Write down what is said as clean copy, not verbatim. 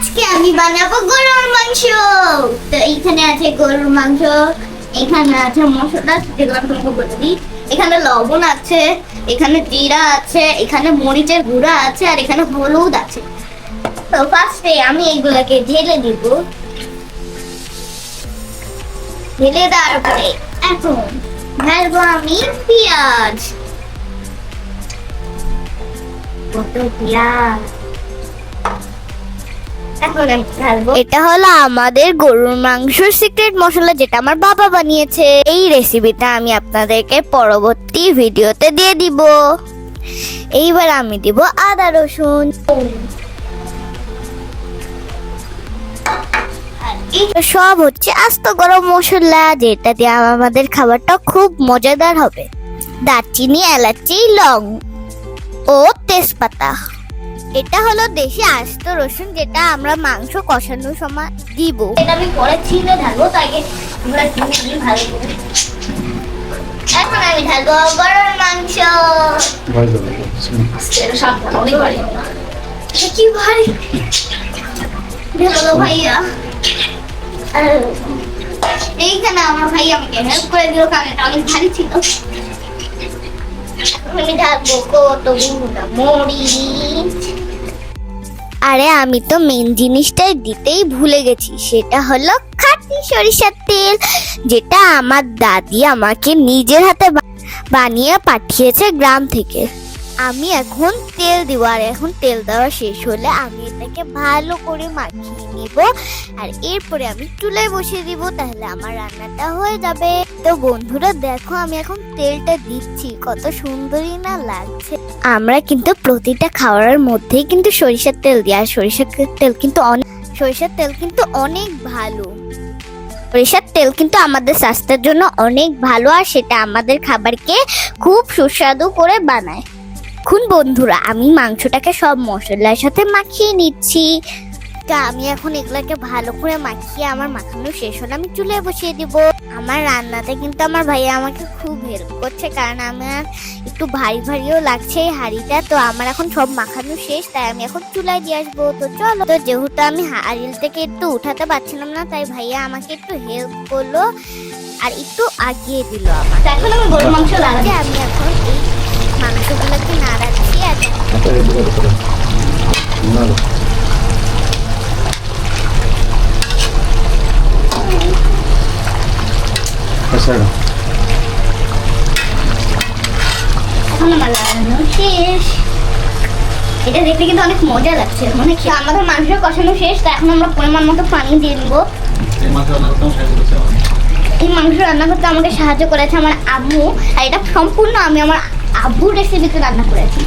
আজকে আমি বানাবো গরুর মাংস। তো এইখানে আছে গরুর মাংস, এখানে আছে মশলা যেগুলো আমি তোমাকে বলে দিই। এখানে লবণ আছে, এখানে জিরা আছে, এখানে মরিচের গুঁড়া আছে, আর এখানে হলুদ আছে। তো ফার্স্টে আমি এগুলোকে ঢেলে দিব। ঢেলে দেওয়ার পরে এখন ঢালবো আমি পেঁয়াজ। কত পেঁয়াজ! এটা হলো আমাদের গরুর মাংসের সিক্রেট মশলা, যেটা আমার বাবা বানিয়েছে। এই রেসিপিটা আমি আপনাদেরকে পরবর্তী ভিডিওতে দিয়ে দিব। এইবার আমি দিব আদা রসুন। আর এটা সব হচ্ছে আস্ত গরম মশলা, যেটা দিয়ে আমাদের খাবারটা খুব মজাদার হবে। দারচিনি, এলাচি, লং ও তেজপাতা। এটা হলো দেশি আস্ত রসুন, যেটা আমরা মাংস কষানোর সময় দিব। এটা আমি পরে ছিঁড়ে ঢালবো, তো আগে আমরা কিনে দিই ভালো করে। এখন আমি ঢালবো গরুর মাংস। এটা সাবধান, অনেক ভারী। এটা কি ভারী! ঢেলো ভাইয়া। এইখানে আমার ভাই আমাকে হেল্প করে দিল, কারণ এটা অনেক ভারী ছিল। আমি ঢালবো কতগুলো মরিচ। আরে আমি তো মেন জিনিসটাই দিতেই ভুলে গেছি, সেটা হলো খাঁটি সরিষার তেল, যেটা আমার দাদি আমাকে নিজের হাতে বানিয়ে পাঠিয়েছে গ্রাম থেকে। আমি এখন তেল দিব, আর এখন তেল দেওয়া শেষ হলে আমি এটাকে ভালো করে মাখিয়ে নিব, আর এরপরে আমি চুলায় বসিয়ে দিব, তাহলে আমার রান্নাটা হয়ে যাবে। তো বন্ধুরা দেখো, আমি এখন তেলটা দিচ্ছি, কত সুন্দরই না লাগছে। আমরা কিন্তু প্রতিটা খাবারের মধ্যেই কিন্তু সরিষার তেল দিই, আর সরিষার তেল কিন্তু অনেক ভালো। সরিষার তেল কিন্তু আমাদের স্বাস্থ্যের জন্য অনেক ভালো, আর সেটা আমাদের খাবারকে খুব সুস্বাদু করে বানায়। এখন বন্ধুরা আমি মাংসটাকে সব মশলার সাথে মাখিয়ে নিচ্ছি। তা আমি এখন এগুলাকে ভালো করে মাখিয়ে আমার মাখানো শেষ হলে আমি চুলায় বসিয়ে দিব। আমার রান্নাতে কিন্তু আমার ভাইয়া আমাকে খুব হেল্প করছে, কারণ আমার একটু ভারী ভারীও লাগছে এই হাঁড়িটা। তো আমার এখন সব মাখানো শেষ, তাই আমি এখন চুলায় দিয়ে আসবো। তো চলো। তো যেহেতু আমি হাঁড়িল থেকে একটু উঠাতে পারছিলাম না, তাই ভাইয়া আমাকে একটু হেল্প করলো আর একটু আগিয়ে দিল আমার। এখন আমি গরুর মাংস লাগাচ্ছি। আমি এখন এই মাংসগুলোকে নাড়াচ্ছি। আর এখন আমার লাগানো শেষ। এটা দেখতে কিন্তু অনেক মজা লাগছে। আমাদের মাংস কষানো শেষ, তো এখন আমরা পরিমাণ মতো পানি দিয়ে দিব। এই মাংস রান্না করতে আমাকে সাহায্য করেছে আমার আম্মু, আর এটা সম্পূর্ণ আমি আমার আব্বুর রেসিপিতে রান্না করেছি।